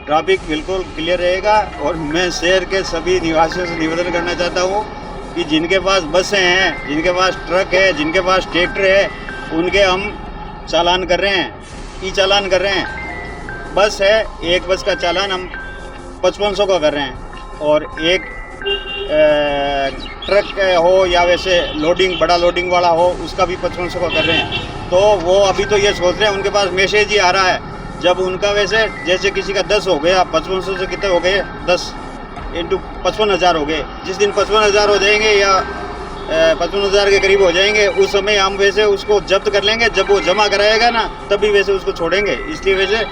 Traffic बिल्कुल clear रहेगा। और मैं शहर के सभी निवासियों से निवेदन करना चाहता हूँ कि जिनके पास बसें हैं, जिनके पास ट्रक है, जिनके पास ट्रैक्टर है, उनके हम चालान कर रहे हैं, ई चालान कर रहे हैं। बस है, एक बस का चालान हम 5500 का कर रहे हैं। और एक ट्रक हो या वैसे लोडिंग बड़ा लोडिंग वाला हो, उसका भी 5500 का कर रहे हैं। तो वो अभी तो ये सोच रहे हैं, उनके पास मैसेज ही आ रहा है। जब उनका वैसे जैसे किसी का 10 हो गया, 5500 से कितने हो गए, 10 इंटू 55,000 हो गए। जिस दिन 55,000 हो जाएंगे या 55,000 के करीब हो जाएंगे, उस समय हम वैसे उसको जब्त कर लेंगे। जब वो जमा कराएगा ना, तभी वैसे उसको छोड़ेंगे। इसलिए वैसे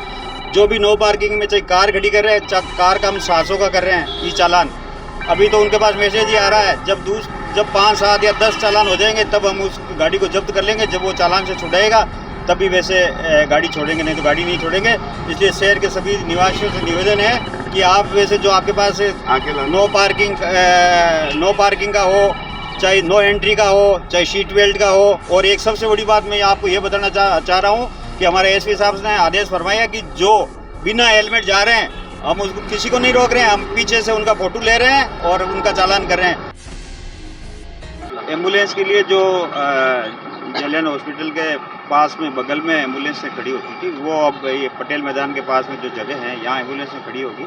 जो भी नो पार्किंग में चाहे कार खड़ी कर रहे हैं, कार का हम 700 का कर रहे हैं ई चालान। अभी तो उनके पास मैसेज ही आ रहा है। जब 5, 7 या 10 चालान हो जाएंगे, तब हम उस गाड़ी को जब्त कर लेंगे। जब वो चालान से छुड़ाएगा, तभी वैसे गाड़ी छोड़ेंगे, नहीं तो गाड़ी नहीं छोड़ेंगे। इसलिए शहर के सभी निवासियों से निवेदन है कि आप वैसे जो आपके पास नो पार्किंग का हो, चाहे नो एंट्री का हो, चाहे सीट बेल्ट का हो। और एक सबसे बड़ी बात मैं आपको ये बताना चाह रहा हूँ कि हमारे एसपी साहब ने आदेश फरमाया कि जो बिना हेलमेट जा रहे हैं, हम उसको किसी को नहीं रोक रहे हैं, हम पीछे से उनका फोटो ले रहे हैं और उनका चालान कर रहे हैं। एम्बुलेंस के लिए जो जलियान हॉस्पिटल के पास में बगल में एम्बुलेंस से खड़ी होती थी, वो अब ये पटेल मैदान के पास में जो जगह है, यहाँ एम्बुलेंस में खड़ी होगी।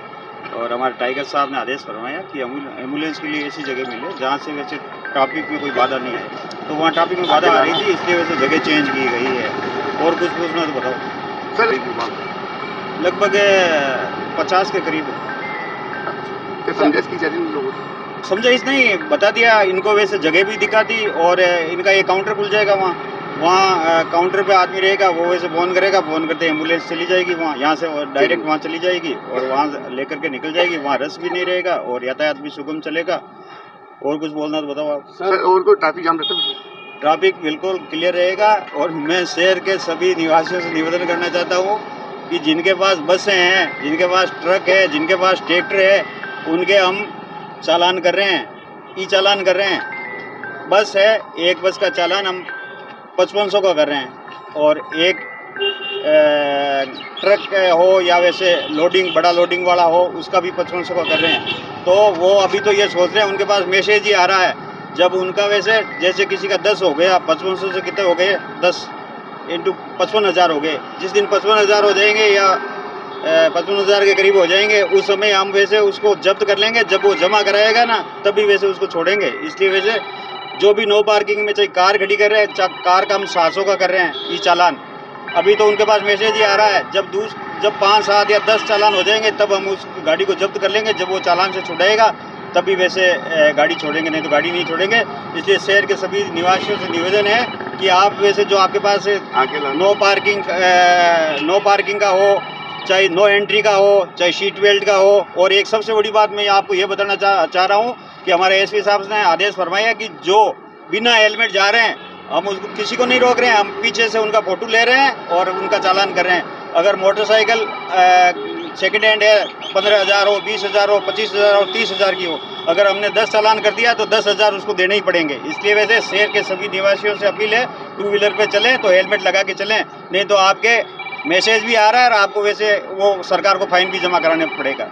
और हमारे टाइगर साहब ने आदेश फरमाया कि एम्बुलेंस के लिए ऐसी जगह मिले जहाँ से वैसे ट्रैफिक में कोई बाधा नहीं आए। तो वहाँ ट्रैफिक में बाधा आ रही थी, इसलिए वैसे जगह चेंज की गई है। और कुछ पूछना तो बताओ सर। लगभग 50 के करीब समझाइश की जा रही है लोगों को? समझाइश नहीं, बता दिया इनको, वैसे जगह भी दिखा दी। और इनका ये काउंटर खुल जाएगा, वहाँ काउंटर पे आदमी रहेगा, वो वैसे फ़ोन करेगा, फ़ोन करते एम्बुलेंस चली जाएगी वहाँ, यहाँ से डायरेक्ट वहाँ चली जाएगी और वहाँ लेकर के निकल जाएगी। वहाँ रश भी नहीं रहेगा और यातायात भी सुगम चलेगा। और कुछ बोलना तो बताओ आप सर। और कोई ट्रैफिक जाम रहता है? ट्रैफिक बिल्कुल क्लियर रहेगा। और मैं शहर के सभी निवासियों से निवेदन करना चाहता हूँ कि जिनके पास बसें हैं, जिनके पास ट्रक है, जिनके पास ट्रैक्टर है, उनके हम चालान कर रहे हैं, ई चालान कर रहे हैं। बस है, एक बस का चालान हम 5500 का कर रहे हैं। और एक ट्रक हो या वैसे बड़ा लोडिंग वाला हो, उसका भी 5500 का कर रहे हैं। तो वो अभी तो ये सोच रहे हैं, उनके पास मैसेज ही आ रहा है। जब उनका वैसे जैसे किसी का 10 हो गया, 5500 से कितने हो गए, 10 इंटू 55,000 हो गए। जिस दिन 55,000 हो जाएंगे या 55,000 के करीब हो जाएंगे, उस समय हम वैसे उसको जब्त कर लेंगे। जब वो जमा कराएगा ना, तभी वैसे उसको छोड़ेंगे। इसलिए वैसे जो भी नो पार्किंग में चाहे कार खड़ी कर रहे हैं, कार का हम 700 का कर रहे हैं ई चालान। अभी तो उनके पास मैसेज ही आ रहा है। जब 5, 7 या 10 चालान हो जाएंगे, तब हम उस गाड़ी को जब्त कर लेंगे। जब वो चालान से छुड़ाएगा, तभी वैसे गाड़ी छोड़ेंगे, नहीं तो गाड़ी नहीं छोड़ेंगे। इसलिए शहर के सभी निवासियों से निवेदन है कि आप वैसे जो आपके पास नो पार्किंग का हो, चाहे नो एंट्री का हो, चाहे सीट बेल्ट का हो। और एक सबसे बड़ी बात मैं आपको ये बताना चाह रहा हूँ कि हमारे एसपी साहब ने आदेश फरमाया कि जो बिना हेलमेट जा रहे हैं, हम उसको किसी को नहीं रोक रहे हैं, हम पीछे से उनका फोटो ले रहे हैं और उनका चालान कर रहे हैं। अगर मोटरसाइकिल सेकेंड हैंड है, 15,000 हो, 20,000 हो, 25,000 हो, 30,000 की हो, अगर हमने 10 चालान कर दिया तो 10,000 उसको देने ही पड़ेंगे। इसलिए वैसे शहर के सभी निवासियों से अपील है, 2 व्हीलर पे चलें तो हेलमेट लगा के चलें, नहीं तो आपके मैसेज भी आ रहा है और आपको वैसे वो सरकार को फाइन भी जमा कराना पड़ेगा।